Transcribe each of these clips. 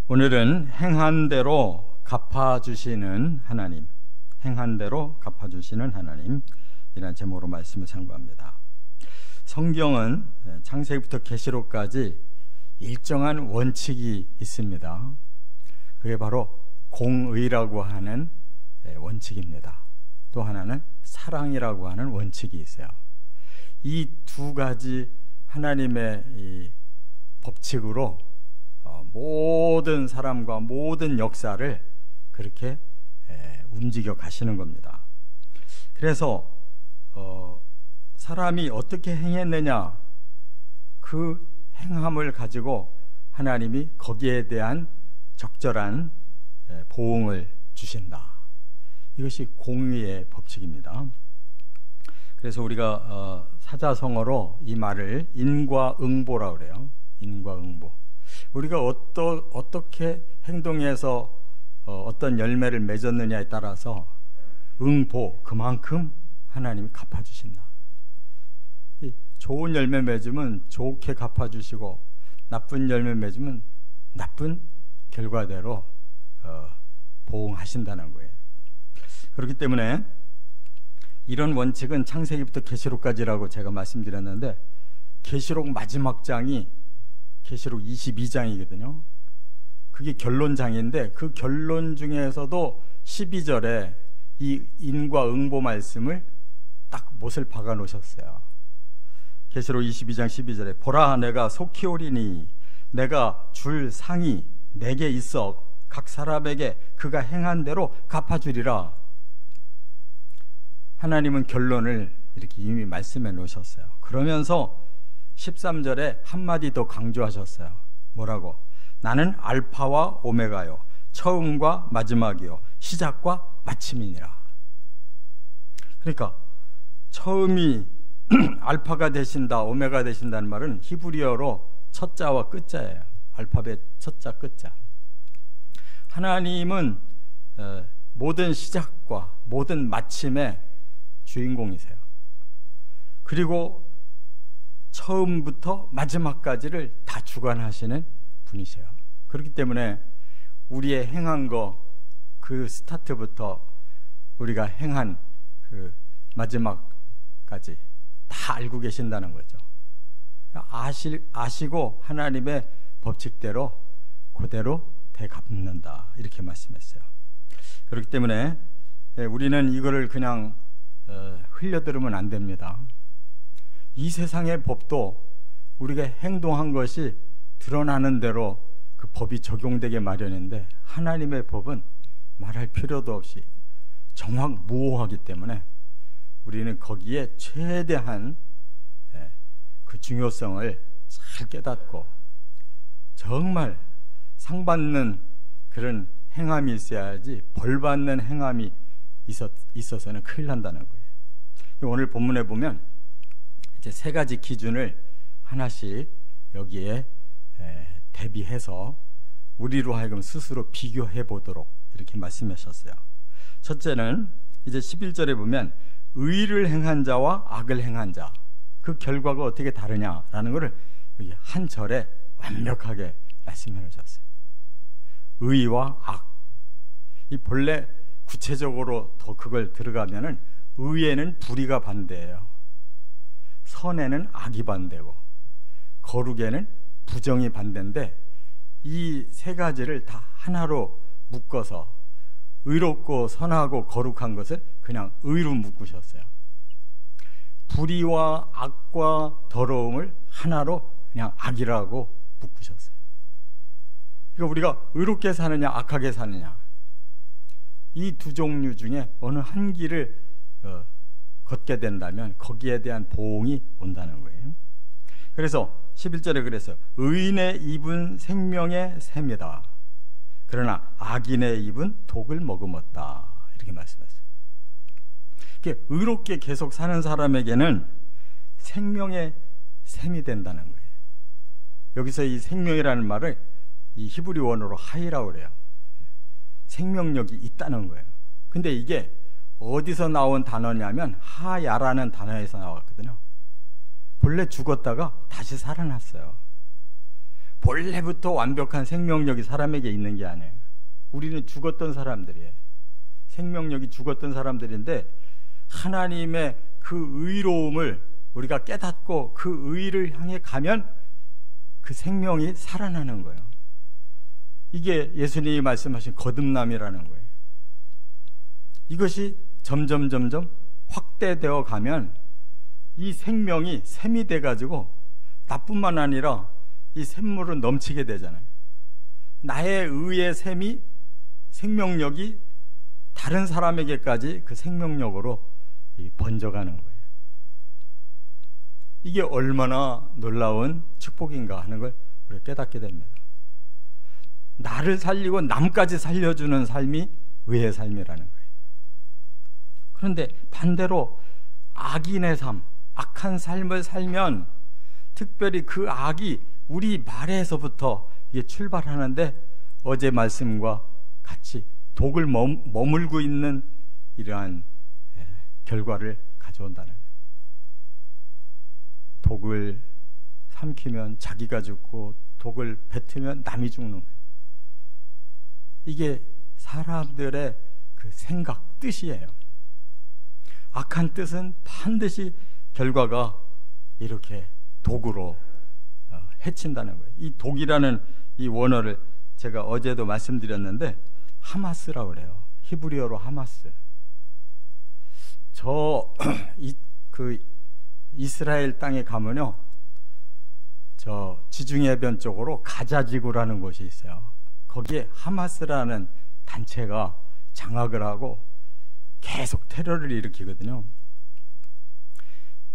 오늘은 행한 대로 갚아주시는 하나님, 행한 대로 갚아주시는 하나님, 이라는 제목으로 말씀을 상고합니다. 성경은 창세기부터 계시록까지 일정한 원칙이 있습니다. 그게 바로 공의라고 하는 원칙입니다. 또 하나는 사랑이라고 하는 원칙이 있어요. 이 두 가지 하나님의 이 법칙으로 모든 사람과 모든 역사를 그렇게 움직여 가시는 겁니다. 그래서 사람이 어떻게 행했느냐, 그 행함을 가지고 하나님이 거기에 대한 적절한 보응을 주신다. 이것이 공의의 법칙입니다. 그래서 우리가 사자성어로 이 말을 인과응보라고 그래요. 인과응보. 우리가 어떻게 행동해서 어떤 열매를 맺었느냐에 따라서 응보, 그만큼 하나님이 갚아주신다. 좋은 열매 맺으면 좋게 갚아주시고, 나쁜 열매 맺으면 나쁜 결과대로 보응하신다는 거예요. 그렇기 때문에 이런 원칙은 창세기부터 계시록까지라고 제가 말씀드렸는데, 계시록 마지막 장이 계시록 22장이거든요. 그게 결론장인데, 그 결론 중에서도 12절에 이 인과응보 말씀을 딱 못을 박아 놓으셨어요. 계시록 22장 12절에 보라, 내가 속히 오리니 내가 줄 상이 내게 있어 각 사람에게 그가 행한 대로 갚아주리라. 하나님은 결론을 이렇게 이미 말씀해 놓으셨어요. 그러면서 13절에 한마디 더 강조하셨어요. 뭐라고? 나는 알파와 오메가요, 처음과 마지막이요, 시작과 마침이니라. 그러니까 처음이 알파가 되신다, 오메가 되신다는 말은 히브리어로 첫자와 끝자예요. 알파벳 첫자, 끝자. 하나님은 모든 시작과 모든 마침의 주인공이세요. 그리고 처음부터 마지막까지를 다 주관하시는 분이세요. 그렇기 때문에 우리의 행한 거, 그 스타트부터 우리가 행한 그 마지막까지 다 알고 계신다는 거죠. 아시고 하나님의 법칙대로 그대로 되갚는다, 이렇게 말씀했어요. 그렇기 때문에 우리는 이거를 그냥 흘려들으면 안 됩니다. 이 세상의 법도 우리가 행동한 것이 드러나는 대로 그 법이 적용되게 마련인데, 하나님의 법은 말할 필요도 없이 정확무오하기 때문에 우리는 거기에 최대한 그 중요성을 잘 깨닫고 정말 상받는 그런 행함이 있어야지, 벌받는 행함이 있어서는 큰일 난다는 거예요. 오늘 본문에 보면 이제 세 가지 기준을 하나씩 여기에 대비해서 우리로 하여금 스스로 비교해 보도록 이렇게 말씀하셨어요. 첫째는 이제 11절에 보면 의를 행한 자와 악을 행한 자, 그 결과가 어떻게 다르냐라는 것을 여기 한 절에 완벽하게 말씀해 놓으셨어요. 의와 악. 이 본래 구체적으로 더 그걸 들어가면은 의에는 불의가 반대예요. 선에는 악이 반대고, 거룩에는 부정이 반대인데, 이 세 가지를 다 하나로 묶어서 의롭고 선하고 거룩한 것을 그냥 의로 묶으셨어요. 불의와 악과 더러움을 하나로 그냥 악이라고 묶으셨어요. 그러니까 우리가 의롭게 사느냐 악하게 사느냐, 이 두 종류 중에 어느 한 길을 걷게 된다면 거기에 대한 보응이 온다는 거예요. 그래서 11절에 그랬어요. 의인의 입은 생명의 샘이다, 그러나 악인의 입은 독을 머금었다, 이렇게 말씀했어요. 의롭게 계속 사는 사람에게는 생명의 샘이 된다는 거예요. 여기서 이 생명이라는 말을 이 히브리 원어로 하이라고 그래요. 생명력이 있다는 거예요. 근데 이게 어디서 나온 단어냐면 하야라는 단어에서 나왔거든요. 본래 죽었다가 다시 살아났어요. 본래부터 완벽한 생명력이 사람에게 있는 게 아니에요. 우리는 죽었던 사람들이에요. 생명력이 죽었던 사람들인데 하나님의 그 의로움을 우리가 깨닫고 그 의를 향해 가면 그 생명이 살아나는 거예요. 이게 예수님이 말씀하신 거듭남이라는 거예요. 이것이 점점 확대되어 가면 이 생명이 샘이 돼가지고 나뿐만 아니라 이 샘물은 넘치게 되잖아요. 나의 의의 샘이 생명력이 다른 사람에게까지 그 생명력으로 번져가는 거예요. 이게 얼마나 놀라운 축복인가 하는 걸 우리가 깨닫게 됩니다. 나를 살리고 남까지 살려주는 삶이 의의 삶이라는 거예요. 그런데 반대로 악인의 삶, 악한 삶을 살면 특별히 그 악이 우리 말에서부터 이게 출발하는데 어제 말씀과 같이 독을 머물고 있는 이러한 결과를 가져온다는 거예요. 독을 삼키면 자기가 죽고 독을 뱉으면 남이 죽는 거예요. 이게 사람들의 그 생각, 뜻이에요. 악한 뜻은 반드시 결과가 이렇게 독으로 해친다는 거예요. 이 독이라는 이 원어를 제가 어제도 말씀드렸는데 하마스라고 그래요. 히브리어로 하마스. 그 이스라엘 땅에 가면요, 저 지중해변 쪽으로 가자지구라는 곳이 있어요. 거기에 하마스라는 단체가 장악을 하고 계속 테러를 일으키거든요.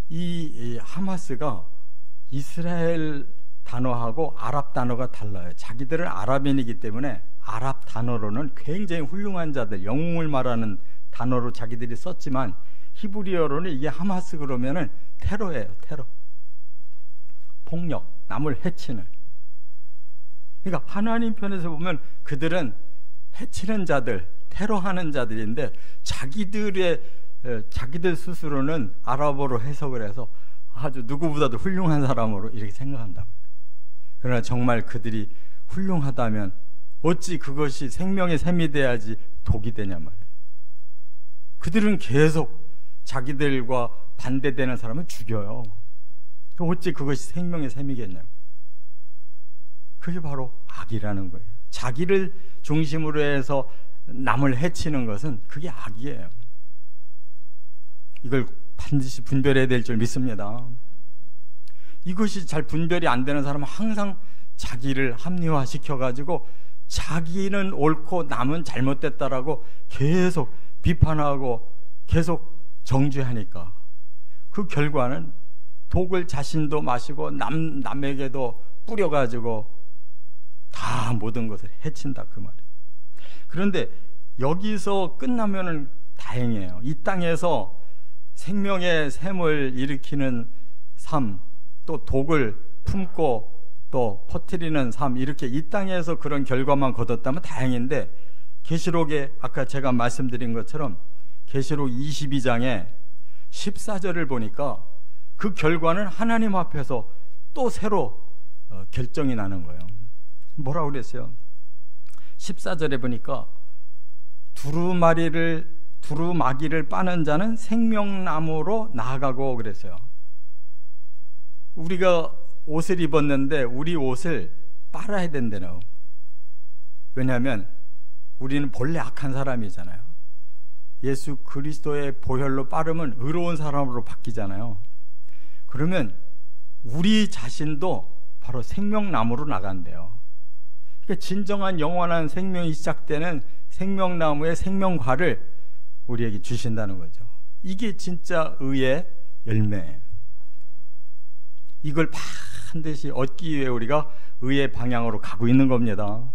이 하마스가 이스라엘 단어하고 아랍 단어가 달라요. 자기들은 아랍인이기 때문에 아랍 단어로는 굉장히 훌륭한 자들, 영웅을 말하는 단어로 자기들이 썼지만 히브리어로는 이게 하마스 그러면은 테러예요. 테러, 폭력, 남을 해치는. 그러니까 하나님 편에서 보면 그들은 해치는 자들, 테러하는 자들인데 자기들 스스로는 아랍어로 해석을 해서 아주 누구보다도 훌륭한 사람으로 이렇게 생각한다고요. 그러나 정말 그들이 훌륭하다면 어찌 그것이 생명의 샘이 돼야지 독이 되냐 말이에요. 그들은 계속 자기들과 반대되는 사람을 죽여요. 어찌 그것이 생명의 샘이겠냐고. 그게 바로 악이라는 거예요. 자기를 중심으로 해서 남을 해치는 것은 그게 악이에요. 이걸 반드시 분별해야 될 줄 믿습니다. 이것이 잘 분별이 안 되는 사람은 항상 자기를 합리화시켜가지고 자기는 옳고 남은 잘못됐다라고 계속 비판하고 계속 정죄하니까 그 결과는 독을 자신도 마시고 남에게도 뿌려가지고 다 모든 것을 해친다 그 말이에요. 그런데 여기서 끝나면은 다행이에요. 이 땅에서 생명의 샘을 일으키는 삶, 또 독을 품고 또 퍼뜨리는 삶, 이렇게 이 땅에서 그런 결과만 거뒀다면 다행인데 계시록에 아까 제가 말씀드린 것처럼 계시록 22장에 14절을 보니까 그 결과는 하나님 앞에서 또 새로 결정이 나는 거예요. 뭐라고 그랬어요? 14절에 보니까 두루마기를 빠는 자는 생명나무로 나아가고 그랬어요. 우리가 옷을 입었는데 우리 옷을 빨아야 된대요. 왜냐하면 우리는 본래 악한 사람이잖아요. 예수 그리스도의 보혈로 빠르면 의로운 사람으로 바뀌잖아요. 그러면 우리 자신도 바로 생명나무로 나간대요. 그러니까 진정한 영원한 생명이 시작되는 생명나무의 생명과를 우리에게 주신다는 거죠. 이게 진짜 의의 열매예요. 이걸 반드시 얻기 위해 우리가 의의 방향으로 가고 있는 겁니다.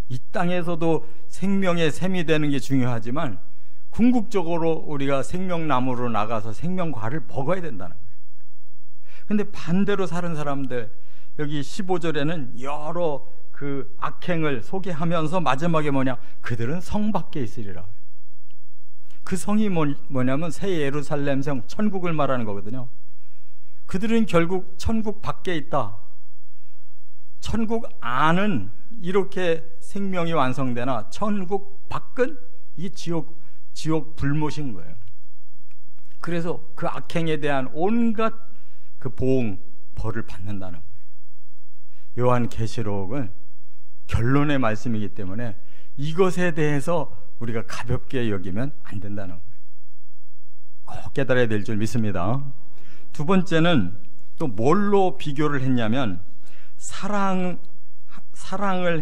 이 땅에서도 생명의 샘이 되는 게 중요하지만 궁극적으로 우리가 생명나무로 나가서 생명과를 먹어야 된다는 거예요. 근데 반대로 사는 사람들, 여기 15절에는 여러 그 악행을 소개하면서 마지막에 뭐냐, 그들은 성 밖에 있으리라. 그 성이 뭐냐면 새 예루살렘 성, 천국을 말하는 거거든요. 그들은 결국 천국 밖에 있다. 천국 안은 이렇게 생명이 완성되나 천국 밖은 이 지옥 불못인 거예요. 그래서 그 악행에 대한 온갖 그 보응, 벌을 받는다는 거예요. 요한계시록은 결론의 말씀이기 때문에 이것에 대해서 우리가 가볍게 여기면 안 된다는 거예요. 꼭 깨달아야 될 줄 믿습니다. 두 번째는 또 뭘로 비교를 했냐면 사랑을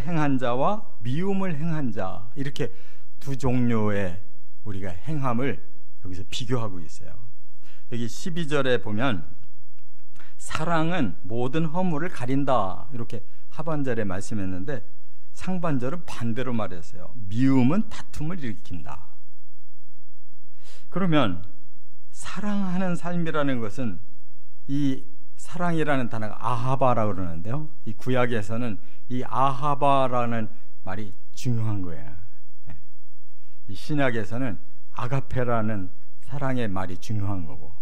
행한 자와 미움을 행한 자, 이렇게 두 종류의 우리가 행함을 여기서 비교하고 있어요. 여기 12절에 보면 사랑은 모든 허물을 가린다, 이렇게 하반절에 말씀했는데 상반절은 반대로 말했어요. 미움은 다툼을 일으킨다. 그러면 사랑하는 삶이라는 것은, 이 사랑이라는 단어가 아하바라고 그러는데요, 이 구약에서는 이 아하바라는 말이 중요한 거예요. 이 신약에서는 아가페라는 사랑의 말이 중요한 거고,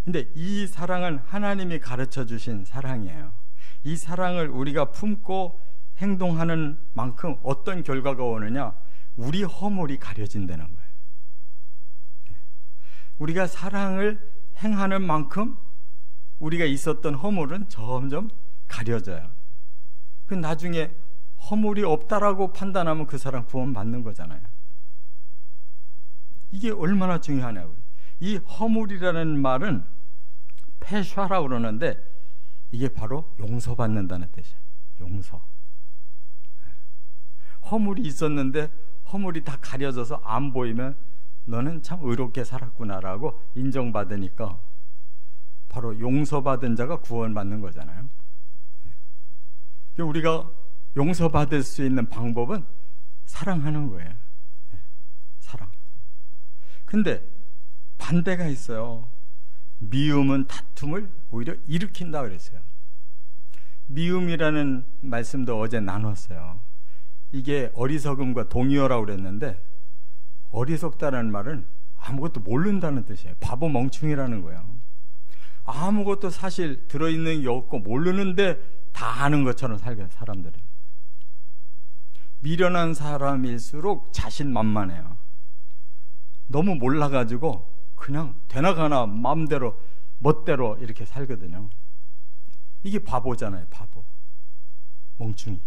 근데 이 사랑은 하나님이 가르쳐 주신 사랑이에요. 이 사랑을 우리가 품고 행동하는 만큼 어떤 결과가 오느냐? 우리 허물이 가려진다는 거예요. 우리가 사랑을 행하는 만큼 우리가 있었던 허물은 점점 가려져요. 그 나중에 허물이 없다라고 판단하면 그 사람 구원받는 거잖아요. 이게 얼마나 중요하냐고요. 이 허물이라는 말은 페샤라고 그러는데 이게 바로 용서받는다는 뜻이에요. 용서. 허물이 있었는데 허물이 다 가려져서 안 보이면 너는 참 의롭게 살았구나라고 인정받으니까 바로 용서받은 자가 구원받는 거잖아요. 우리가 용서받을 수 있는 방법은 사랑하는 거예요. 사랑. 근데 반대가 있어요. 미움은 다툼을 오히려 일으킨다 그랬어요. 미움이라는 말씀도 어제 나눴어요. 이게 어리석음과 동의어라고 그랬는데, 어리석다는 말은 아무것도 모른다는 뜻이에요. 바보 멍충이라는 거예요. 아무것도 사실 들어있는 게 없고 모르는데 다 아는 것처럼 살게, 사람들은. 미련한 사람일수록 자신만만해요. 너무 몰라가지고 그냥 되나가나 마음대로 멋대로 이렇게 살거든요. 이게 바보잖아요. 바보, 멍충이.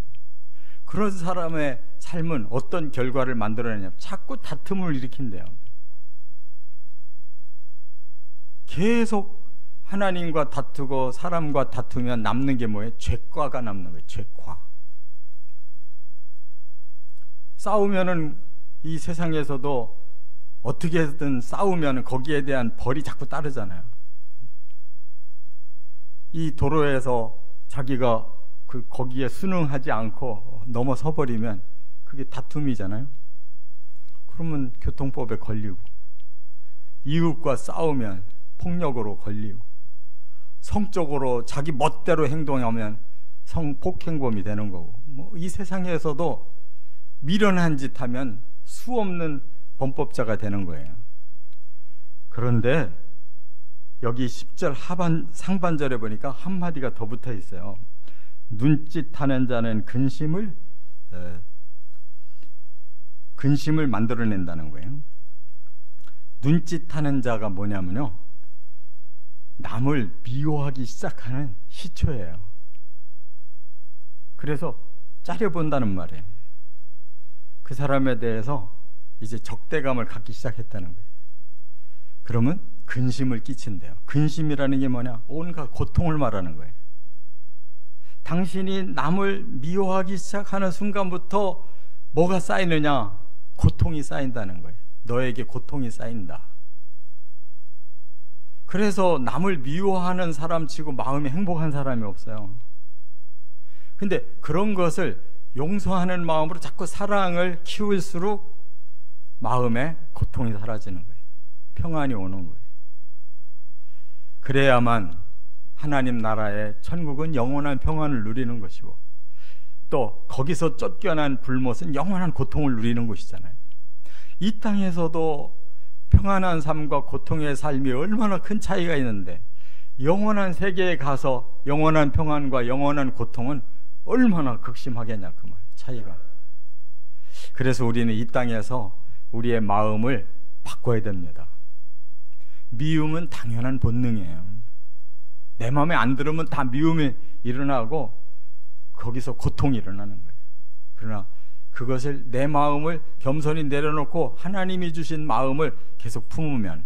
그런 사람의 삶은 어떤 결과를 만들어내냐면 자꾸 다툼을 일으킨대요. 계속 하나님과 다투고 사람과 다투면 남는 게 뭐예요? 죄과가 남는 거예요. 죄과. 싸우면은 이 세상에서도 어떻게든 싸우면 거기에 대한 벌이 자꾸 따르잖아요. 이 도로에서 자기가 거기에 순응하지 않고 넘어서 버리면 그게 다툼이잖아요. 그러면 교통법에 걸리고, 이웃과 싸우면 폭력으로 걸리고, 성적으로 자기 멋대로 행동하면 성폭행범이 되는 거고, 이 세상에서도 미련한 짓 하면 수 없는 범법자가 되는 거예요. 그런데 여기 10절 상반절에 보니까 한마디가 더 붙어 있어요. 눈짓하는 자는 근심을 만들어낸다는 거예요. 눈짓하는 자가 뭐냐면요, 남을 미워하기 시작하는 시초예요. 그래서 짜려본다는 말이에요. 그 사람에 대해서 이제 적대감을 갖기 시작했다는 거예요. 그러면 근심을 끼친대요. 근심이라는 게 뭐냐? 온갖 고통을 말하는 거예요. 당신이 남을 미워하기 시작하는 순간부터 뭐가 쌓이느냐? 고통이 쌓인다는 거예요. 너에게 고통이 쌓인다. 그래서 남을 미워하는 사람 치고 마음이 행복한 사람이 없어요. 근데 그런 것을 용서하는 마음으로 자꾸 사랑을 키울수록 마음에 고통이 사라지는 거예요. 평안이 오는 거예요. 그래야만 하나님 나라의 천국은 영원한 평안을 누리는 것이고, 또 거기서 쫓겨난 불못은 영원한 고통을 누리는 곳이잖아요. 이 땅에서도 평안한 삶과 고통의 삶이 얼마나 큰 차이가 있는데, 영원한 세계에 가서 영원한 평안과 영원한 고통은 얼마나 극심하겠냐 그 말 차이가. 그래서 우리는 이 땅에서 우리의 마음을 바꿔야 됩니다. 미움은 당연한 본능이에요. 내 마음에 안 들으면 다 미움이 일어나고 거기서 고통이 일어나는 거예요. 그러나 그것을 내 마음을 겸손히 내려놓고 하나님이 주신 마음을 계속 품으면,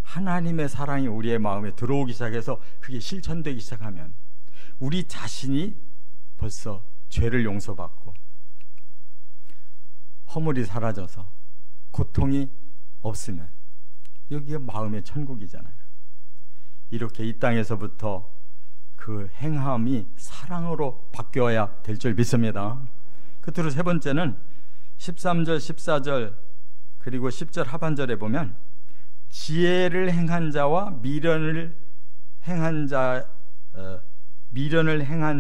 하나님의 사랑이 우리의 마음에 들어오기 시작해서 그게 실천되기 시작하면 우리 자신이 벌써 죄를 용서받고 허물이 사라져서 고통이 없으면 여기가 마음의 천국이잖아요. 이렇게 이 땅에서부터 그 행함이 사랑으로 바뀌어야 될 줄 믿습니다. 끝으로 세 번째는 13절, 14절 그리고 10절 하반절에 보면 지혜를 행한 자와 미련을 행한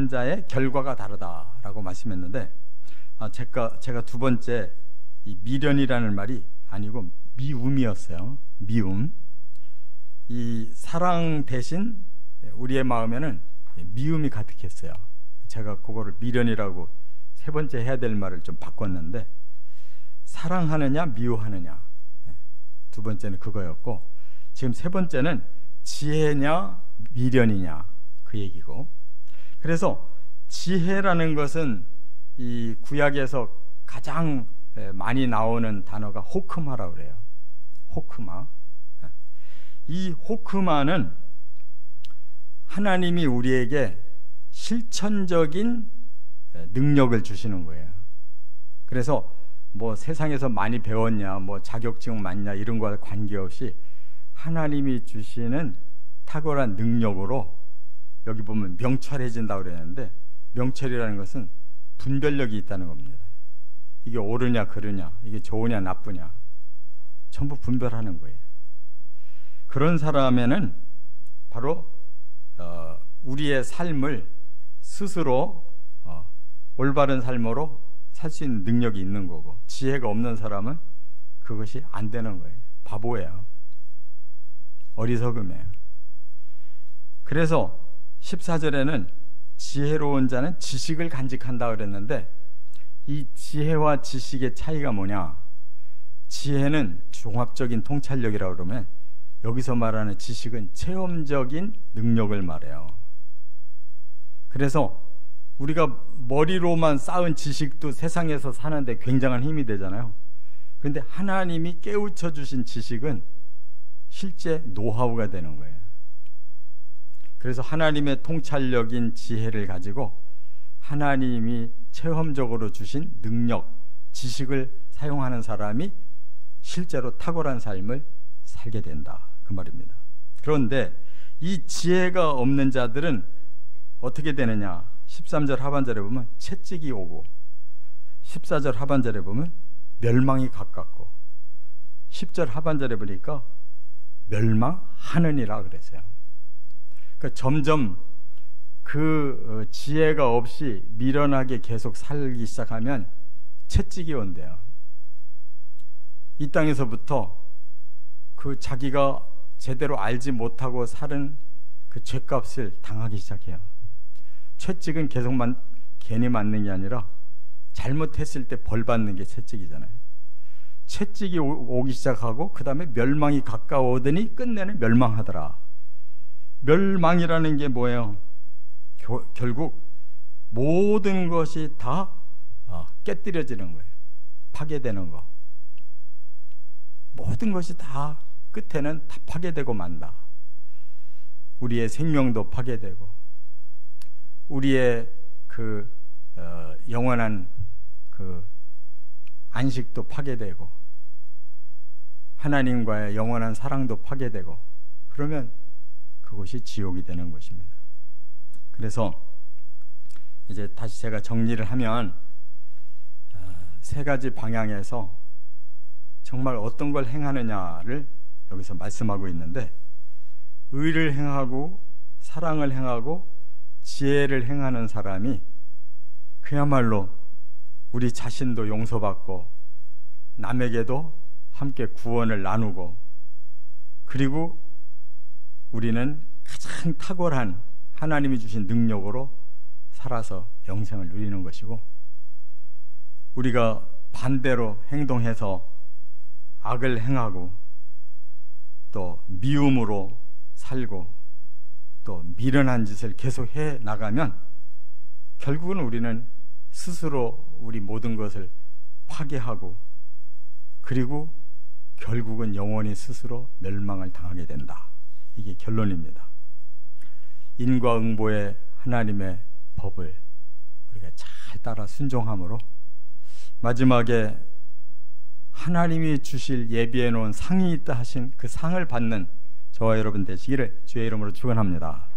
자의 결과가 다르다라고 말씀했는데, 제가 두 번째 이 미련이라는 말이 아니고 미움이었어요. 미움. 이 사랑 대신 우리의 마음에는 미움이 가득했어요. 제가 그거를 미련이라고 세 번째 해야 될 말을 좀 바꿨는데, 사랑하느냐 미워하느냐 두 번째는 그거였고, 지금 세 번째는 지혜냐 미련이냐 그 얘기고, 그래서 지혜라는 것은 이 구약에서 가장 많이 나오는 단어가 호크마라고 그래요. 호크마. 이 호크마는 하나님이 우리에게 실천적인 능력을 주시는 거예요. 그래서 뭐 세상에서 많이 배웠냐, 뭐 자격증 많냐 이런 거와 관계없이 하나님이 주시는 탁월한 능력으로, 여기 보면 명철해진다고 그랬는데, 명철이라는 것은 분별력이 있다는 겁니다. 이게 옳으냐 그르냐, 이게 좋으냐 나쁘냐 전부 분별하는 거예요. 그런 사람에는 바로 우리의 삶을 스스로 올바른 삶으로 살 수 있는 능력이 있는 거고, 지혜가 없는 사람은 그것이 안 되는 거예요. 바보예요. 어리석음이에요. 그래서 14절에는 지혜로운 자는 지식을 간직한다 그랬는데, 이 지혜와 지식의 차이가 뭐냐? 지혜는 종합적인 통찰력이라고 그러면, 여기서 말하는 지식은 체험적인 능력을 말해요. 그래서 우리가 머리로만 쌓은 지식도 세상에서 사는데 굉장한 힘이 되잖아요. 그런데 하나님이 깨우쳐 주신 지식은 실제 노하우가 되는 거예요. 그래서 하나님의 통찰력인 지혜를 가지고 하나님이 체험적으로 주신 능력, 지식을 사용하는 사람이 실제로 탁월한 삶을 살게 된다 그 말입니다. 그런데 이 지혜가 없는 자들은 어떻게 되느냐? 13절 하반절에 보면 채찍이 오고, 14절 하반절에 보면 멸망이 가깝고, 10절 하반절에 보니까 멸망하느니라 그랬어요. 그러니까 점점 그 지혜가 없이 미련하게 계속 살기 시작하면 채찍이 온대요. 이 땅에서부터 그 자기가 제대로 알지 못하고 살은 그 죄값을 당하기 시작해요. 채찍은 계속 괜히 맞는 게 아니라 잘못했을 때 벌 받는 게 채찍이잖아요. 채찍이 오기 시작하고 그 다음에 멸망이 가까워오더니 끝내는 멸망하더라. 멸망이라는 게 뭐예요? 결국 모든 것이 다 깨뜨려지는 거예요. 파괴되는 거. 모든 것이 다 끝에는 다 파괴되고 만다. 우리의 생명도 파괴되고, 우리의 그 영원한 그 안식도 파괴되고, 하나님과의 영원한 사랑도 파괴되고, 그러면 그것이 지옥이 되는 것입니다. 그래서 이제 다시 제가 정리를 하면 세 가지 방향에서 정말 어떤 걸 행하느냐를 여기서 말씀하고 있는데, 의를 행하고 사랑을 행하고 지혜를 행하는 사람이 그야말로 우리 자신도 용서받고 남에게도 함께 구원을 나누고, 그리고 우리는 가장 탁월한 하나님이 주신 능력으로 살아서 영생을 누리는 것이고, 우리가 반대로 행동해서 악을 행하고 또 미움으로 살고 또 미련한 짓을 계속 해 나가면 결국은 우리는 스스로 우리 모든 것을 파괴하고, 그리고 결국은 영원히 스스로 멸망을 당하게 된다. 이게 결론입니다. 인과응보의 하나님의 법을 우리가 잘 따라 순종함으로 마지막에 하나님이 주실 예비해 놓은 상이 있다 하신 그 상을 받는 저와 여러분 되시기를 주의 이름으로 축원합니다.